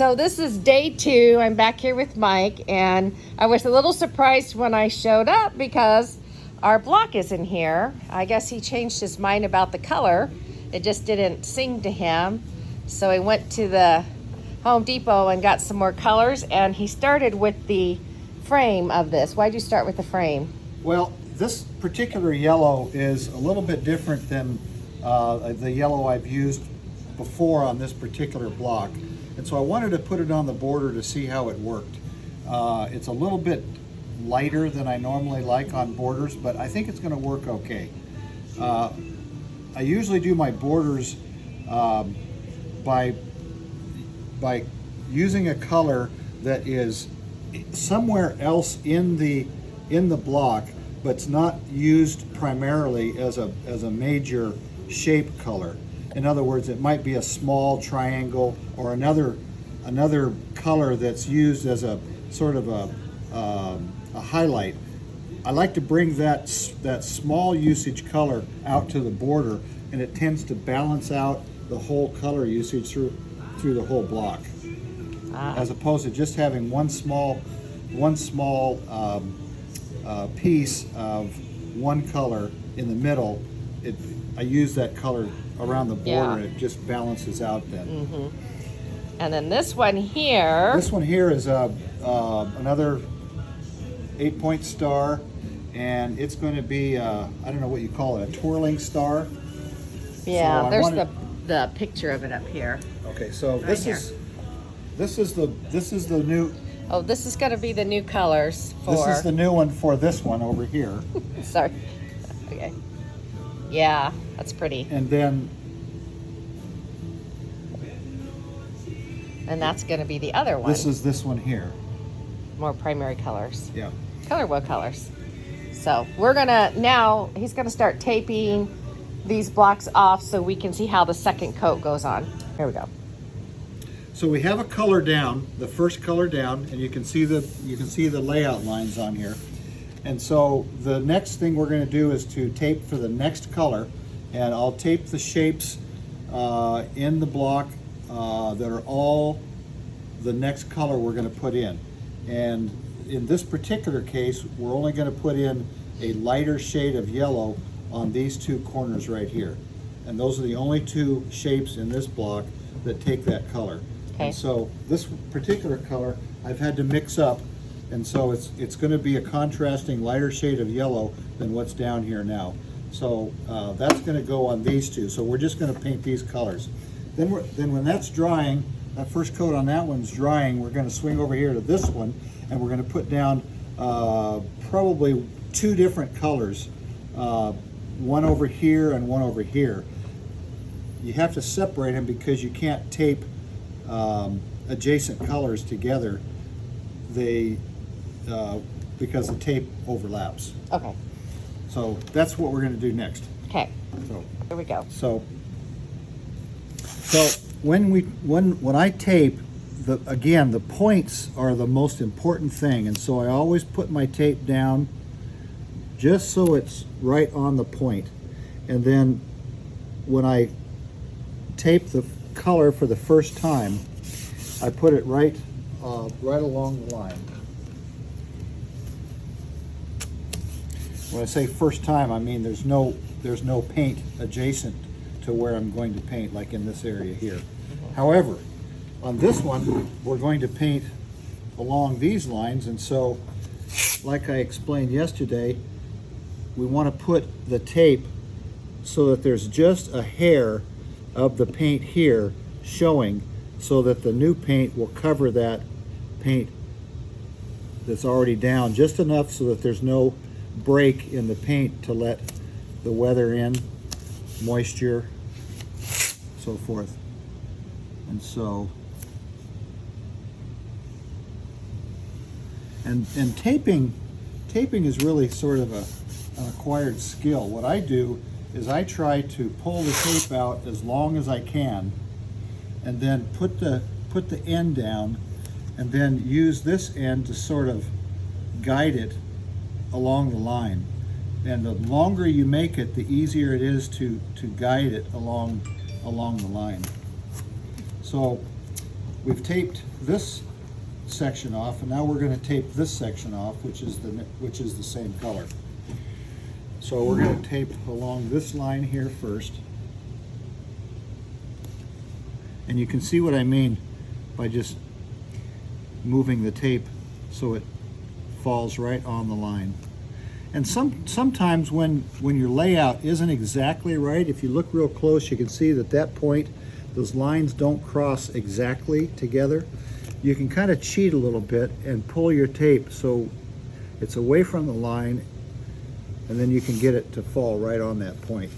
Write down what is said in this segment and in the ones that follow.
So this is day 2. I'm back here with Mike, and I was a little surprised when I showed up because our block isn't here. I guess he changed his mind about the color. It just didn't sing to him. So he went to the Home Depot and got some more colors, and he started with the frame of this. Why'd you start with the frame? Well, this particular yellow is a little bit different than the yellow I've used before on this particular block. And so I wanted to put it on the border to see how it worked. It's a little bit lighter than I normally like on borders, but I think it's going to work okay. I usually do my borders by using a color that is somewhere else in the block, but it's not used primarily as a major shape color. In other words, it might be a small triangle or another color that's used as a sort of a highlight. I like to bring that small usage color out to the border, and it tends to balance out the whole color usage through the whole block, as opposed to just having one small piece of one color in the middle. I use that color around the border, and it just balances out then. Mm-hmm. And then this one here. This one here is another 8-point star, and it's going to be I don't know what you call it, a twirling star. Yeah, so there's the picture of it up here. Okay, so right this here. this is the new. Oh, this is going to be the new colors for. This is the new one for this one over here. Sorry. Okay. Yeah, that's pretty. And then. And that's going to be the other one. This is this one here. More primary colors. Yeah. Color wheel colors. So we're gonna he's gonna start taping these blocks off so we can see how the second coat goes on. Here we go. So we have a color down, the first color down, and you can see the layout lines on here. And so the next thing we're going to do is to tape for the next color, and I'll tape the shapes in the block that are all the next color we're going to put in. And in this particular case, we're only going to put in a lighter shade of yellow on these two corners right here. And those are the only two shapes in this block that take that color. Okay. And so this particular color I've had to mix up, and so it's going to be a contrasting lighter shade of yellow than what's down here now. So that's going to go on these two. So we're just going to paint these colors. Then when that's drying, that first coat on that one's drying, we're going to swing over here to this one, and we're going to put down probably 2 different colors, one over here and one over here. You have to separate them because you can't tape adjacent colors together. Because the tape overlaps. Okay. So that's what we're going to do next. Okay. So Here we go. So when I tape, again, the points are the most important thing, and so I always put my tape down just so it's right on the point. And then when I tape the color for the first time, I put it right along the line. When I say first time, I mean there's no paint adjacent to where I'm going to paint, like in this area here. However, on this one, we're going to paint along these lines, and so, like I explained yesterday, we want to put the tape so that there's just a hair of the paint here showing, so that the new paint will cover that paint that's already down just enough so that there's no break in the paint to let the weather in, moisture, so forth. And so, and taping is really sort of an acquired skill. What I do is I try to pull the tape out as long as I can, and then put the end down, and then use this end to sort of guide it along the line. And the longer you make it, the easier it is to guide it along the line. So we've taped this section off, and now we're going to tape this section off, which is the same color. So we're going to tape along this line here first. And you can see what I mean by just moving the tape so it falls right on the line. And sometimes when your layout isn't exactly right, if you look real close, you can see that point, those lines don't cross exactly together. You can kind of cheat a little bit and pull your tape so it's away from the line, and then you can get it to fall right on that point.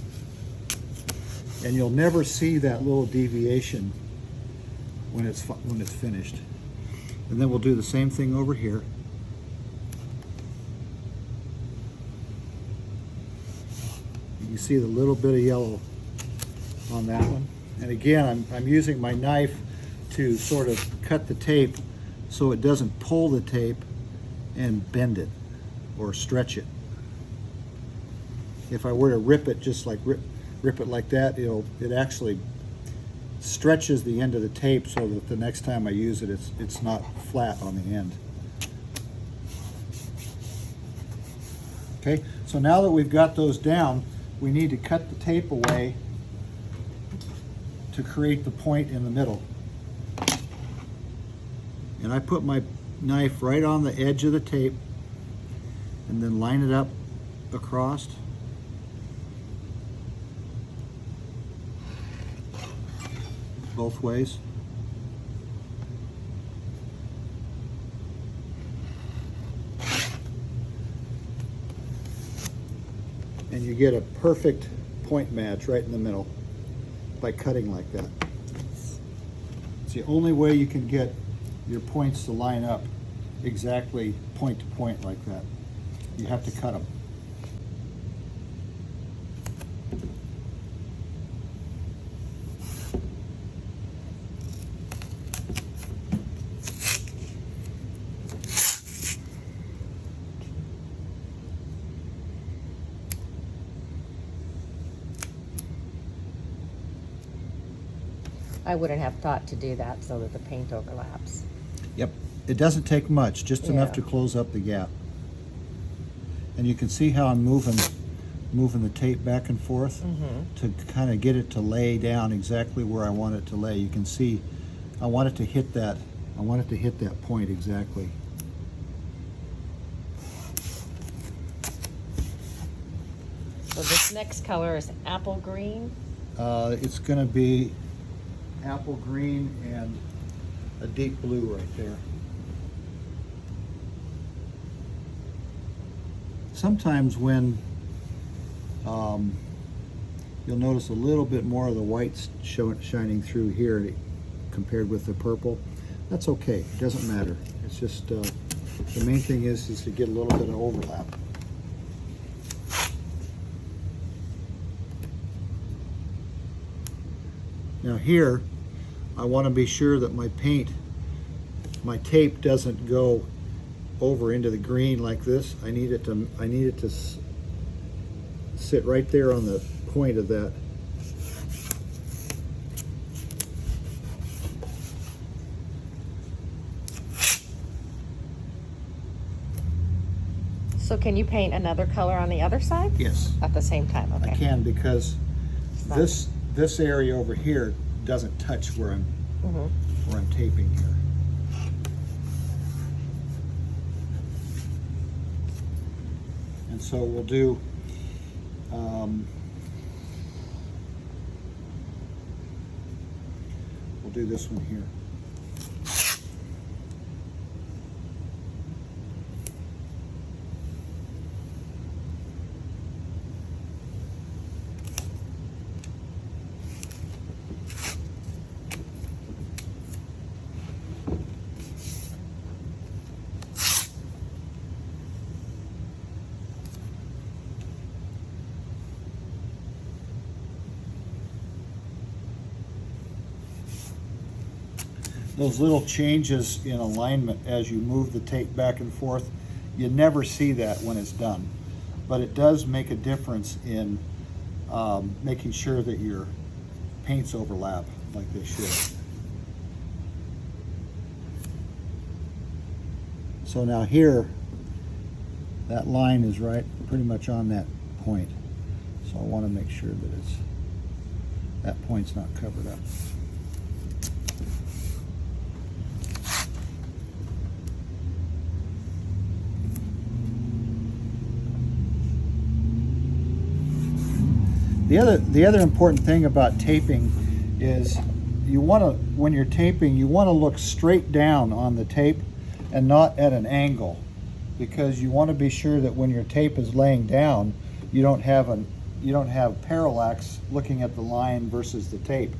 And you'll never see that little deviation when it's finished. And then we'll do the same thing over here. You see the little bit of yellow on that one. And again, I'm using my knife to sort of cut the tape so it doesn't pull the tape and bend it or stretch it. If I were to rip it, just like rip it like that, it actually stretches the end of the tape so that the next time I use it, it's not flat on the end. Okay, so now that we've got those down, we need to cut the tape away to create the point in the middle. And I put my knife right on the edge of the tape and then line it up across. Both ways. And you get a perfect point match right in the middle by cutting like that. It's the only way you can get your points to line up exactly point to point like that. You have to cut them. I wouldn't have thought to do that so that the paint overlaps. Yep, it doesn't take much, just enough Yeah. to close up the gap. And you can see how I'm moving the tape back and forth to kind of get it to lay down exactly where I want it to lay. You can see I want it to hit that point exactly. So this next color is apple green. It's going to be apple green and a deep blue right there. Sometimes when you'll notice a little bit more of the whites shining through here compared with the purple. That's okay, it doesn't matter. It's just the main thing is to get a little bit of overlap. Now here, I want to be sure that my tape doesn't go over into the green like this. I need it to sit right there on the point of that. So can you paint another color on the other side? Yes, At the same time, okay. I can, because this area over here doesn't touch where I'm taping here. And so we'll do this one here. Those little changes in alignment as you move the tape back and forth, you never see that when it's done. But it does make a difference in making sure that your paints overlap like they should. So now here, that line is right pretty much on that point. So I want to make sure that that point's not covered up. The other important thing about taping is when you're taping, you want to look straight down on the tape and not at an angle, because you want to be sure that when your tape is laying down, you don't have parallax looking at the line versus the tape,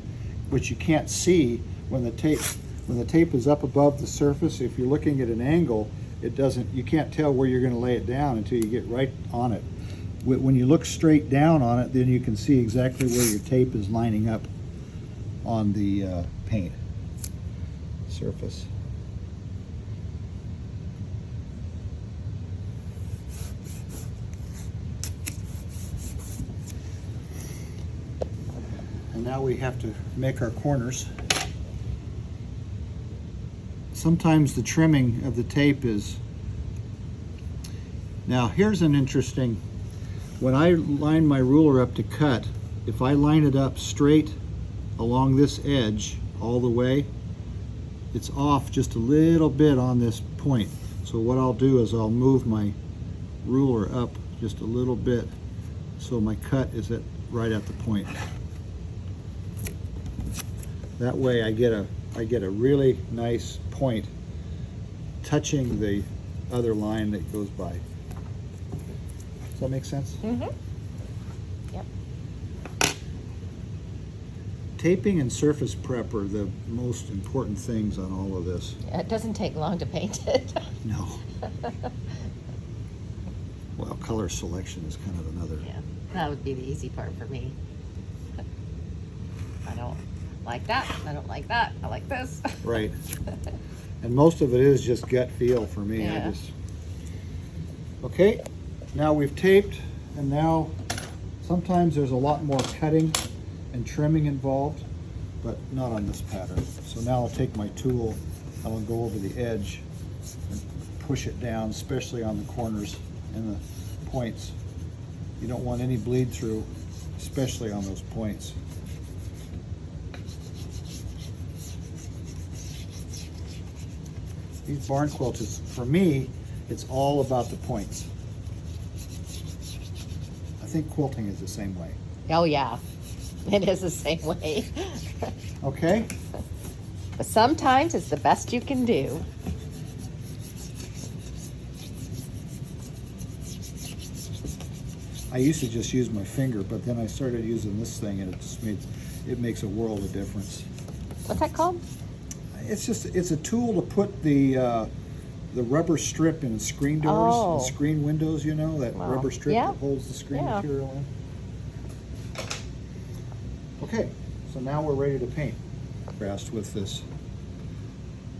which you can't see when the tape is up above the surface. If you're looking at an angle, you can't tell where you're going to lay it down until you get right on it. When you look straight down on it, then you can see exactly where your tape is lining up on the paint surface. And now we have to make our corners. Sometimes the trimming of the tape is... Now here's an interesting... When I line my ruler up to cut, if I line it up straight along this edge all the way, it's off just a little bit on this point. So what I'll do is I'll move my ruler up just a little bit so my cut is right at the point. That way I get a really nice point touching the other line that goes by. Does that make sense? Mm-hmm. Yep. Taping and surface prep are the most important things on all of this. Yeah, it doesn't take long to paint it. No. Well, color selection is kind of another. Yeah, that would be the easy part for me. I don't like that. I don't like that. I like this. Right. And most of it is just gut feel for me. Yeah. Okay, now we've taped, and now sometimes there's a lot more cutting and trimming involved, but not on this pattern. So now I'll take my tool, I'll go over the edge and push it down, especially on the corners and the points. You don't want any bleed through, especially on those points. These barn quilts, for me, it's all about the points. I think quilting is the same way. Oh yeah, it is the same way. Okay? But sometimes it's the best you can do. I used to just use my finger, but then I started using this thing, and it makes a world of difference. What's that called? It's a tool to put the rubber strip in screen doors and screen windows, you know, that rubber strip that holds the screen material in. Okay, so now we're ready to paint. Contrast with this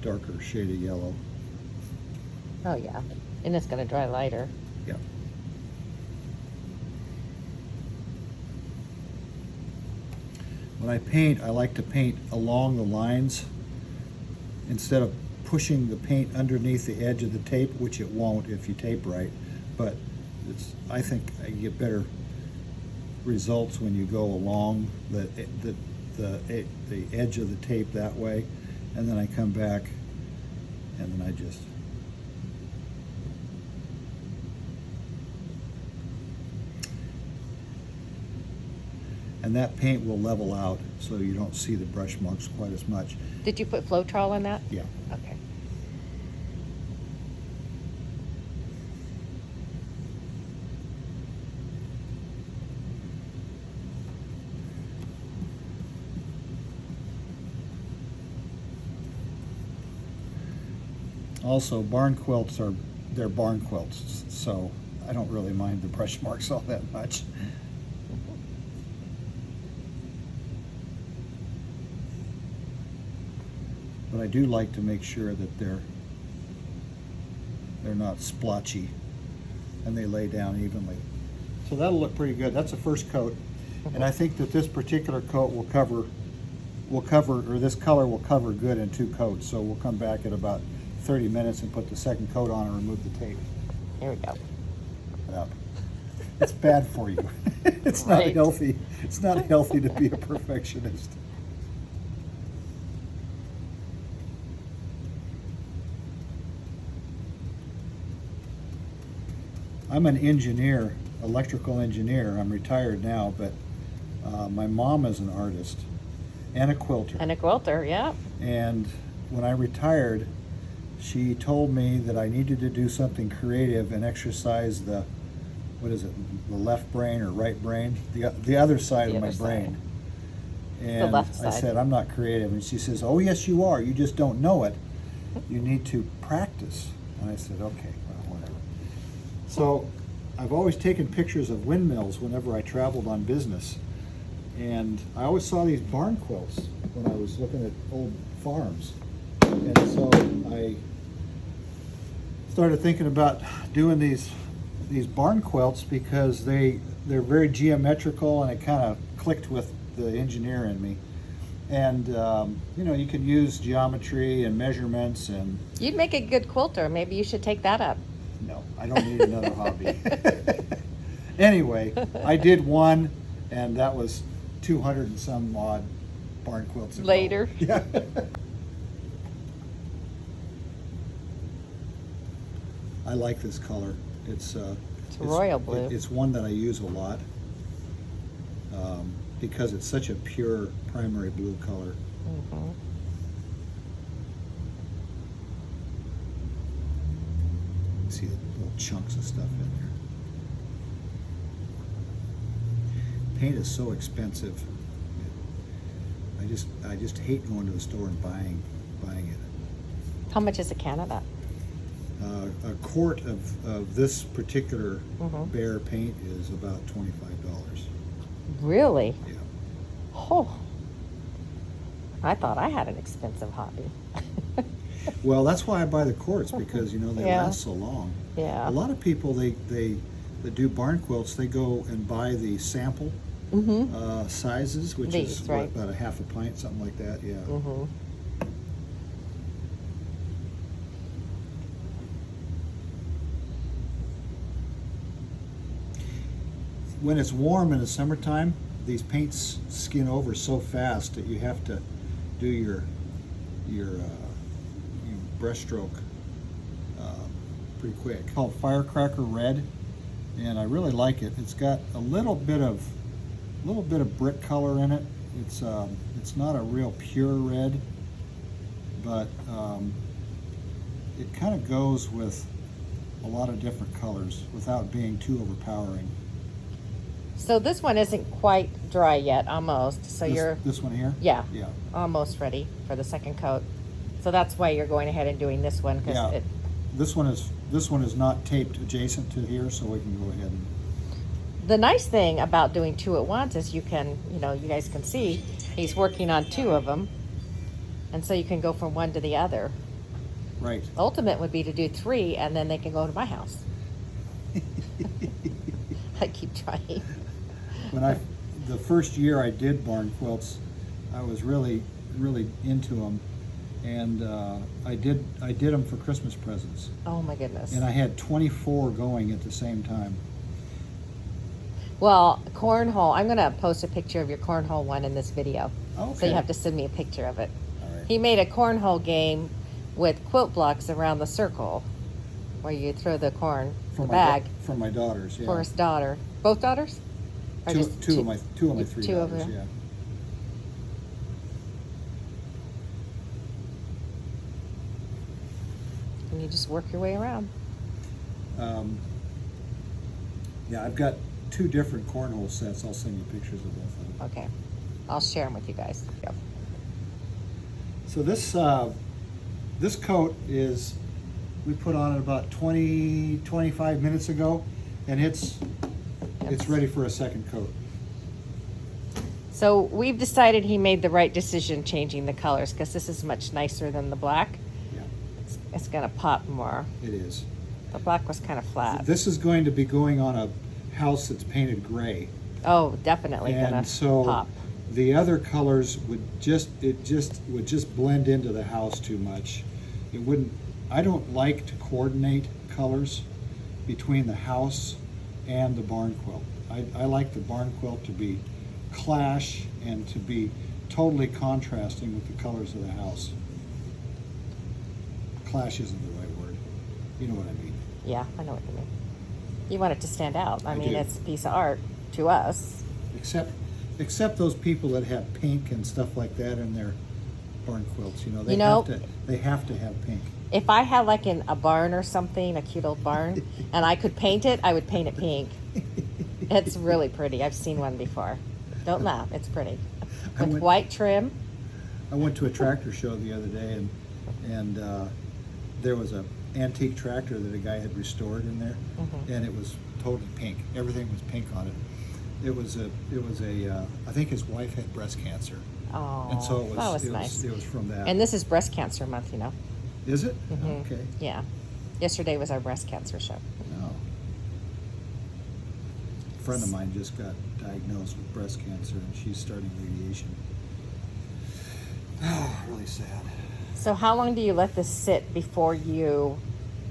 darker shade of yellow. Oh yeah, and it's gonna dry lighter. Yeah. When I paint, I like to paint along the lines instead of pushing the paint underneath the edge of the tape, which it won't if you tape right. But I think you get better results when you go along the edge of the tape that way, and then I come back and then I just and that paint will level out so you don't see the brush marks quite as much. Did you put Floetrol in that? Yeah. Okay. Also, barn quilts they're barn quilts, so I don't really mind the brush marks all that much. But I do like to make sure that they're not splotchy and they lay down evenly. So that'll look pretty good. That's the first coat. And I think that this particular coat will cover, or this color will cover good in 2 coats. So we'll come back at about 30 minutes and put the second coat on and remove the tape. Here we go. Up. It's bad for you. It's not Right. healthy. It's not healthy to be a perfectionist. I'm an engineer, electrical engineer. I'm retired now, but my mom is an artist and a quilter. And a quilter, yeah. And when I retired, she told me that I needed to do something creative and exercise the, what is it, the left brain or right brain? The other side The of my other brain. The And left I side. said, I'm not creative. And she says, oh, yes, you are. You just don't know it. You need to practice. And I said, okay, well, whatever. So I've always taken pictures of windmills whenever I traveled on business. And I always saw these barn quilts when I was looking at old farms. And so I started thinking about doing these barn quilts because they're very geometrical, and it kind of clicked with the engineer in me. And you know, you can use geometry and measurements, and You'd make a good quilter. Maybe you should take that up. no, I don't need another hobby. Anyway, I did one, and that was 200 and some odd barn quilts ago. Later. Yeah. I like this color. It's royal blue. It's one that I use a lot because it's such a pure primary blue color. Mm-hmm. See the little chunks of stuff in there. Paint is so expensive. I just hate going to the store and buying it. How much is a can of that? A quart of this particular Mhm. Behr paint is about $25. Really? Yeah. Oh. I thought I had an expensive hobby. Well, that's why I buy the quarts, because you know they Yeah. last so long. Yeah. A lot of people they that do barn quilts, they go and buy the sample Mm-hmm. sizes, which These, is right. about a half a pint, something like that. Yeah. Mm-hmm. When it's warm in the summertime, these paints skin over so fast that you have to do your brushstroke pretty quick. It's called Firecracker Red, and I really like it. It's got a little bit of brick color in it. It's not a real pure red, but it kind of goes with a lot of different colors without being too overpowering. So this one isn't quite dry yet, almost. So you're, This one here? yeah, Yeah. almost ready for the second coat. So that's why you're going ahead and doing this one, because Yeah. This one is not taped adjacent to here, so we can go ahead and. the nice thing about doing two at once is you can, you know, you guys can see he's working on two of them. And so you can go from one to the other. Right. Ultimate would be to do three, and then they can go to my house. I keep trying. The first year I did barn quilts, I was really into them, and I did them for Christmas presents, Oh my goodness. and I had 24 going at the same time. Well, cornhole, I'm going to post a picture of your cornhole one in this video. So Okay. you have to send me a picture of it. All right. He made a cornhole game with quilt blocks around the circle where you throw the corn, the bag, For my daughters, yeah. for his daughter. Both daughters? Or Two just of my three two of daughters, them. yeah. And you just work your way around. Yeah, I've got two different cornhole sets. I'll send you pictures of both of them. Okay. I'll share them with you guys. Yep. So this coat is, we put on it about 25 minutes ago, and it's ready for a second coat. So we've decided he made the right decision changing the colors, because this is much nicer than the black. Yeah, It's going to pop more. it is. The black was kind of flat. This is going to be going on a house that's painted gray. Oh, definitely going And to so pop. the other colors would just blend into the house too much. It wouldn't, I don't like to coordinate colors between the house and the barn quilt. I like the barn quilt to be clash and to be totally contrasting with the colors of the house. Clash isn't the right word. You know what I mean. Yeah, I know what you mean. You want it to stand out. I mean, do. it's a piece of art to us. Except those people that have pink and stuff like that in their barn quilts. You know, they have to have pink. If I had like in a barn or something, a cute old barn, and I could paint it, I would paint it pink. It's really pretty. I've seen one before. Don't laugh. It's pretty. With white trim. I went to a tractor show the other day, and there was a antique tractor that a guy had restored in there, and it was totally pink. Everything was pink on it. It was a I think his wife had breast cancer. Oh, and so that was nice. It was from that. And this is breast cancer month, you know. Is it? Mhm. Okay. Yeah. Yesterday was our breast cancer show. No. A friend of mine just got diagnosed with breast cancer, and she's starting radiation. Oh, really sad. So how long do you let this sit before you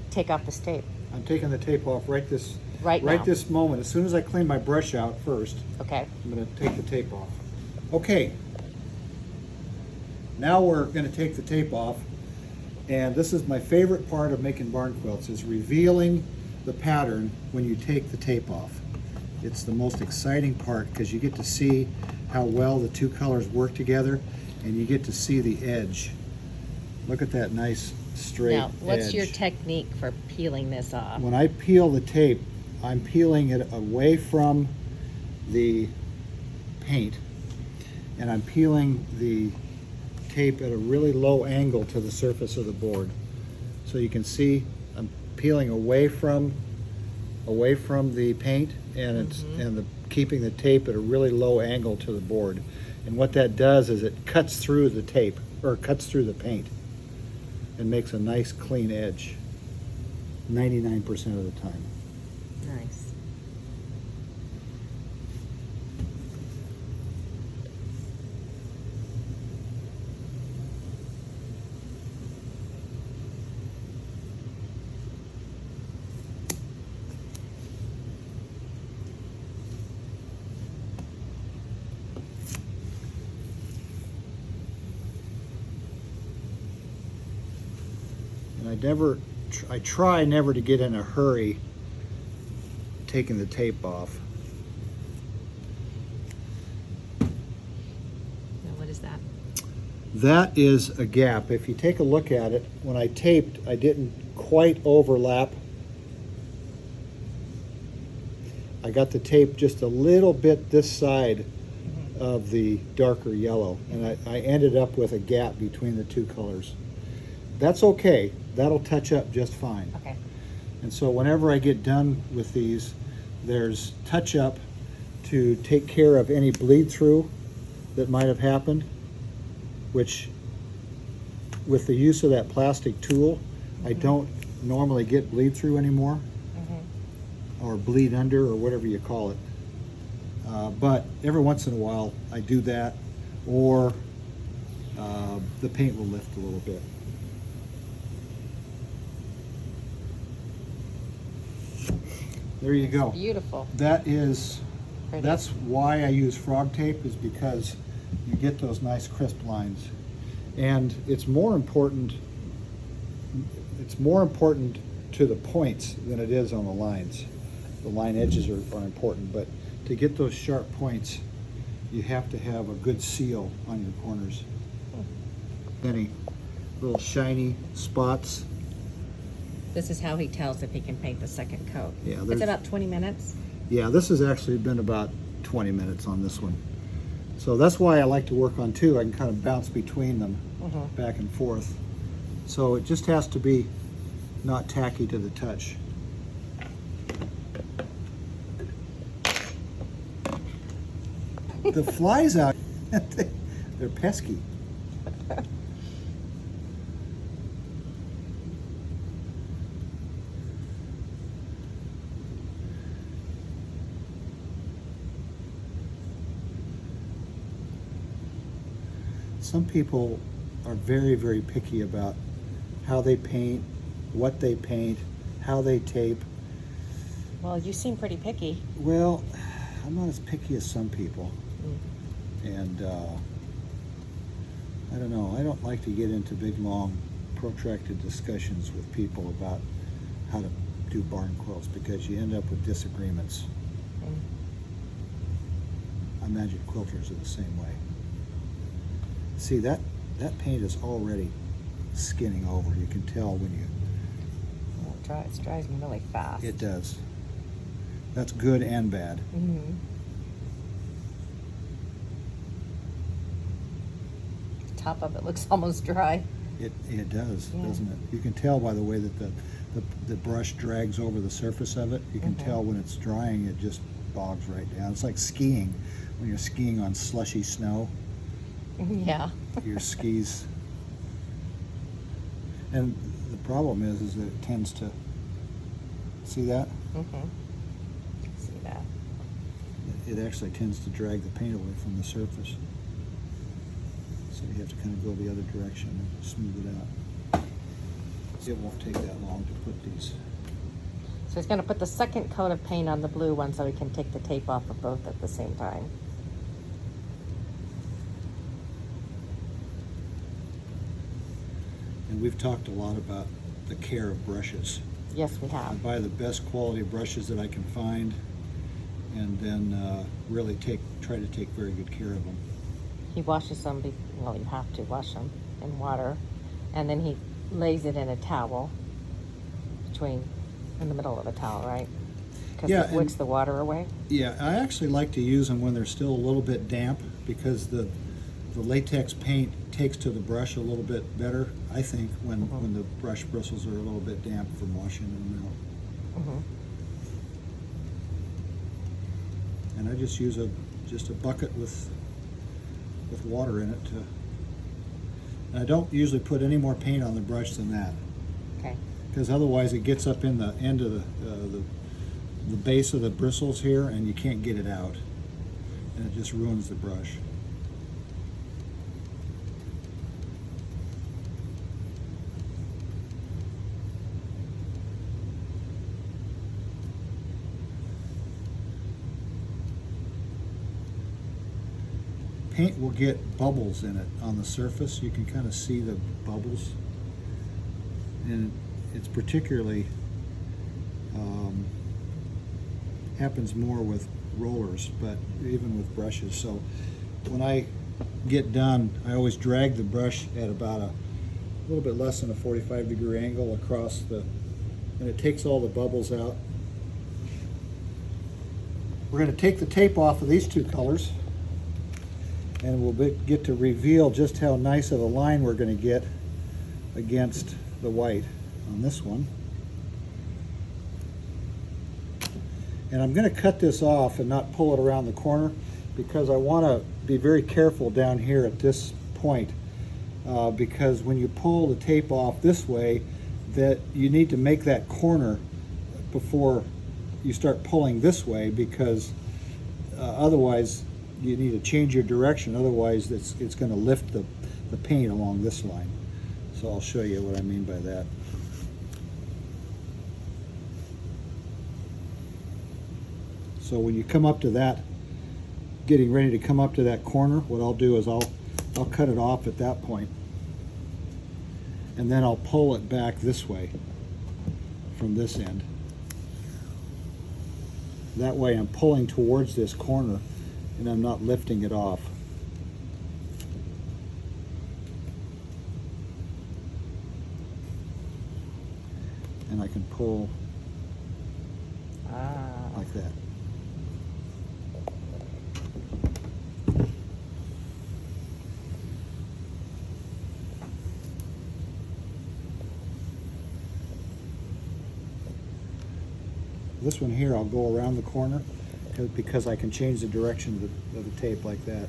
take off this tape? I'm taking the tape off right now. this moment. As soon as I clean my brush out first, Okay. I'm going to take the tape off. Okay. Now we're going to take the tape off, and this is my favorite part of making barn quilts, is revealing the pattern when you take the tape off. It's the most exciting part because you get to see how well the two colors work together, and you get to see the edge. Look at that nice straight Now, what's edge. your technique for peeling this off? When I peel the tape, I'm peeling it away from the paint, and I'm peeling the tape at a really low angle to the surface of the board. So you can see I'm peeling away from the paint, and keeping the tape at a really low angle to the board. And what that does is it cuts through the tape, or cuts through the paint, and makes a nice clean edge 99% of the time. Nice. And I try never to get in a hurry taking the tape off. Now, what is that? That is a gap. If you take a look at it, when I taped, I didn't quite overlap. I got the tape just a little bit this side of the darker yellow, and I ended up with a gap between the two colors. That's okay. That'll touch up just fine. Okay. And so whenever I get done with these, there's touch up to take care of any bleed through that might have happened, which with the use of that plastic tool, I don't normally get bleed through anymore, or bleed under, or whatever you call it. But every once in a while I do that, or the paint will lift a little bit. There you go. Beautiful. That's Pretty. why I use frog tape, is because you get those nice crisp lines. And it's more important to the points than it is on the lines. The line edges are important, but to get those sharp points, you have to have a good seal on your corners. Any little shiny spots. This is how he tells if he can paint the second coat. Yeah, It's there's- about 20 minutes. Yeah, this has actually been about 20 minutes on this one. So that's why I like to work on two. I can kind of bounce between them back and forth. So it just has to be not tacky to the touch. The flies out, they're pesky. Some people are very, very picky about how they paint what they paint, how they tape. Well, you seem pretty picky. Well, I'm not as picky as some people. And I don't know, I don't like to get into big, long, protracted discussions with people about how to do barn quilts because you end up with disagreements. I imagine quilters are the same way. See, that paint is already skinning over. You can tell when you... It dries really fast. It does. That's good and bad. The top of it looks almost dry. It does, Yeah. doesn't it? You can tell by the way that the brush drags over the surface of it. You can tell when it's drying, it just bogs right down. It's like skiing. When you're skiing on slushy snow, Yeah. your skis. And the problem is that it tends to, see that? See that? It actually tends to drag the paint away from the surface. So you have to kind of go the other direction and smooth it out. It won't take that long to put these. So he's going to put the second coat of paint on the blue one so he can take the tape off of both at the same time. And we've talked a lot about the care of brushes. Yes, we I have. buy the best quality brushes that I can find, and then really try to take very good care of them. He washes them, well, you have to wash them in water, and then he lays it in a towel in the middle of a towel, right? Because Yeah, it wicks the water away. Yeah, I actually like to use them when they're still a little bit damp because the latex paint takes to the brush a little bit better, I think, when the brush bristles are a little bit damp from washing them out. And I just use a bucket with water in it and I don't usually put any more paint on the brush than that. Okay. Because otherwise it gets up in the end of the base of the bristles here and you can't get it out. And it just ruins the brush. Paint will get bubbles in it on the surface. You can kind of see the bubbles. And it's particularly happens more with rollers, but even with brushes. So when I get done, I always drag the brush at about a little bit less than a 45-degree angle across and it takes all the bubbles out. We're going to take the tape off of these two colors, and we'll get to reveal just how nice of a line we're going to get against the white on this one. And I'm going to cut this off and not pull it around the corner because I want to be very careful down here at this point because when you pull the tape off this way, that you need to make that corner before you start pulling this way because otherwise you need to change your direction. Otherwise it's going to lift the paint along this line. So I'll show you what I mean by that. So when you come up to that, getting ready to come up to that corner, what I'll do is I'll cut it off at that point. And then I'll pull it back this way from this end. That way I'm pulling towards this corner and I'm not lifting it off. And I can pull like that. This one here, I'll go around the corner because I can change the direction of the tape like that.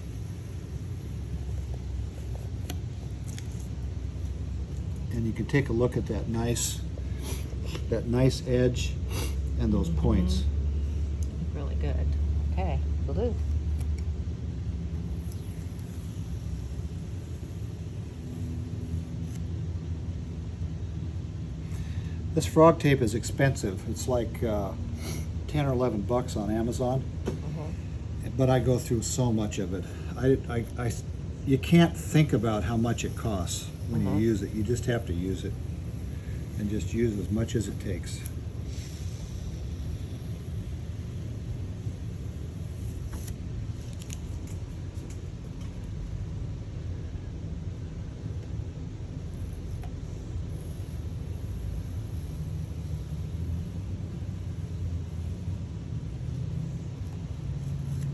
And you can take a look at that nice edge and those points. Really good. Okay, blue. This frog tape is expensive. It's like 10 or 11 bucks on Amazon. But I go through so much of it. You can't think about how much it costs when you use it. You just have to use it, and just use as much as it takes.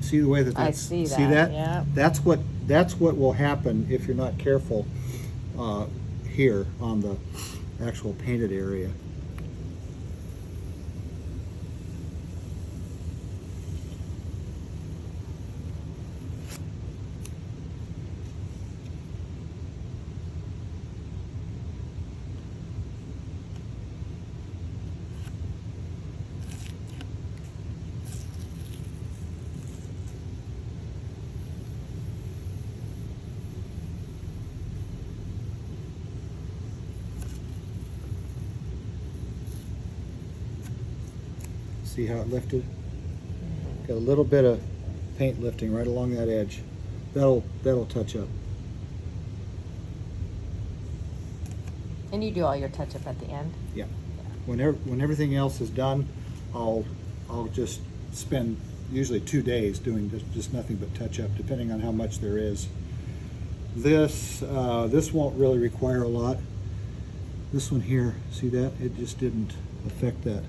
See the way that I that's, see see that, that? yeah. That's what will happen if you're not careful here on the actual painted area. See how it lifted? Got a little bit of paint lifting right along that edge. That'll touch up. And you do all your touch-up at the end? Yeah. When everything else is done, I'll just spend usually 2 days doing just nothing but touch up, depending on how much there is. This won't really require a lot. This one here, see that? It just didn't affect that,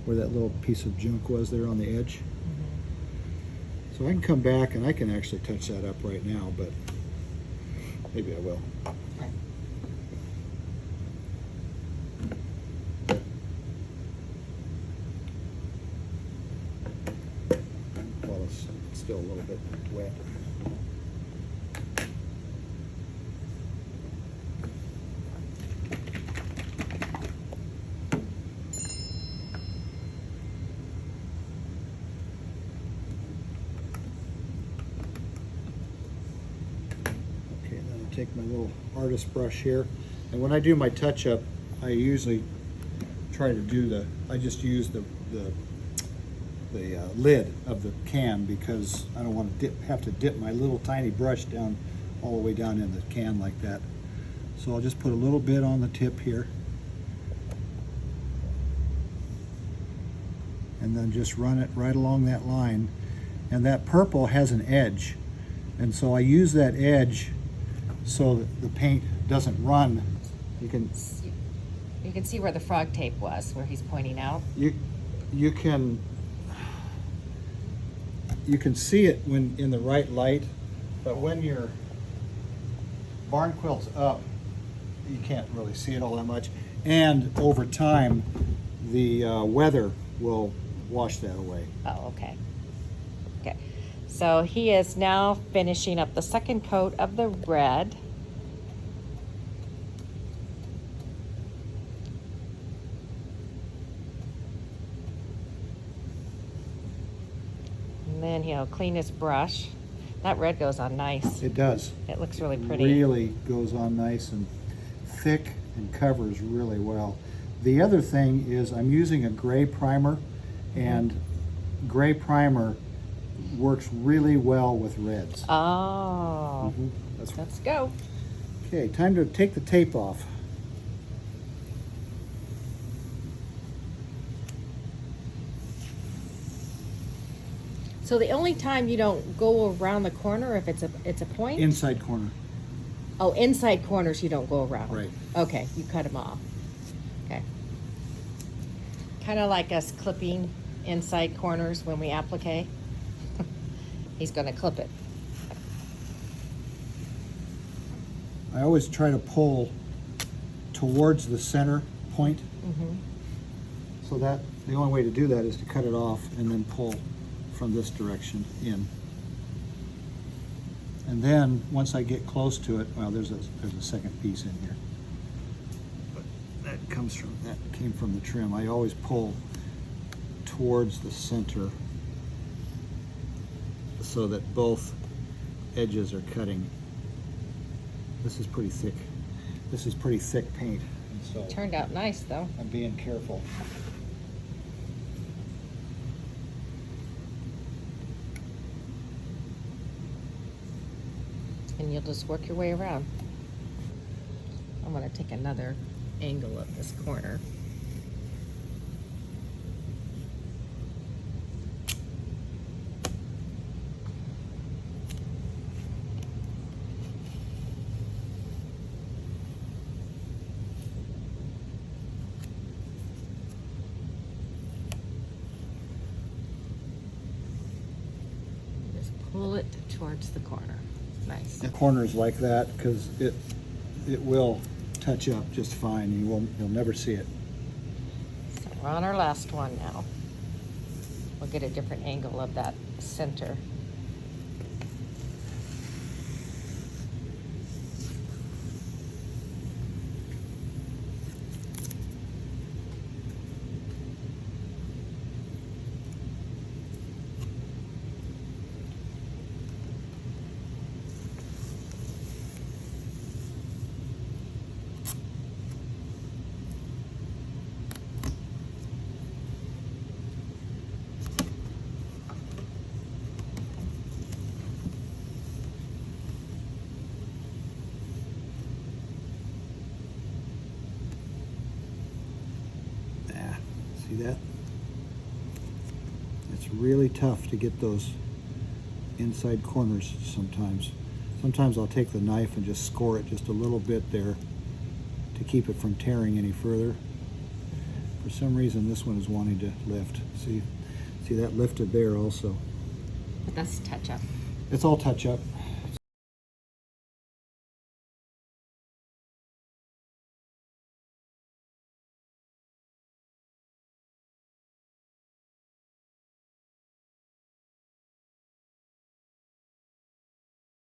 where that little piece of junk was there on the edge. So I can come back and I can actually touch that up right now, but maybe I will. Well, it's still a little bit wet. Take my little artist brush here, and when I do my touch-up, I usually try to do I just use the lid of the can, because I don't want to have to dip my little tiny brush down all the way down in the can like that. So I'll just put a little bit on the tip here, and then just run it right along that line. And that purple has an edge, and so I use that edge so that the paint doesn't run. You can see where the frog tape was, where he's pointing out. You can see it when in the right light, but when your barn quilt's up, you can't really see it all that much. And over time, the weather will wash that away. Oh, okay. Okay. So he is now finishing up the second coat of the red. And then he'll clean his brush. That red goes on nice. It does. It looks really pretty. Really goes on nice and thick and covers really well. The other thing is I'm using a gray primer, and gray primer works really well with reds. Oh, That's right. let's go. Okay, time to take the tape off. So the only time you don't go around the corner if it's a point? Inside corner. Oh, inside corners you don't go around. Right. Okay, you cut them off. Okay. Kind of like us clipping inside corners when we applique. He's going to clip it. I always try to pull towards the center point. So that the only way to do that is to cut it off and then pull from this direction in. And then once I get close to it, well, there's a second piece in here. But that came from the trim. I always pull towards the center so that both edges are cutting. This is pretty thick. This is pretty thick paint, and so Turned out nice though. I'm being careful. And you'll just work your way around. I'm gonna take another angle of this corner. Just pull it towards the corner. Nice. The corners like that because it will touch up just fine. You'll never see it. So we're on our last one now. We'll get a different angle of that center. See that? It's really tough to get those inside corners sometimes. Sometimes I'll take the knife and just score it just a little bit there to keep it from tearing any further. For some reason this one is wanting to lift. See that lifted there also. But that's touch up. It's all touch up.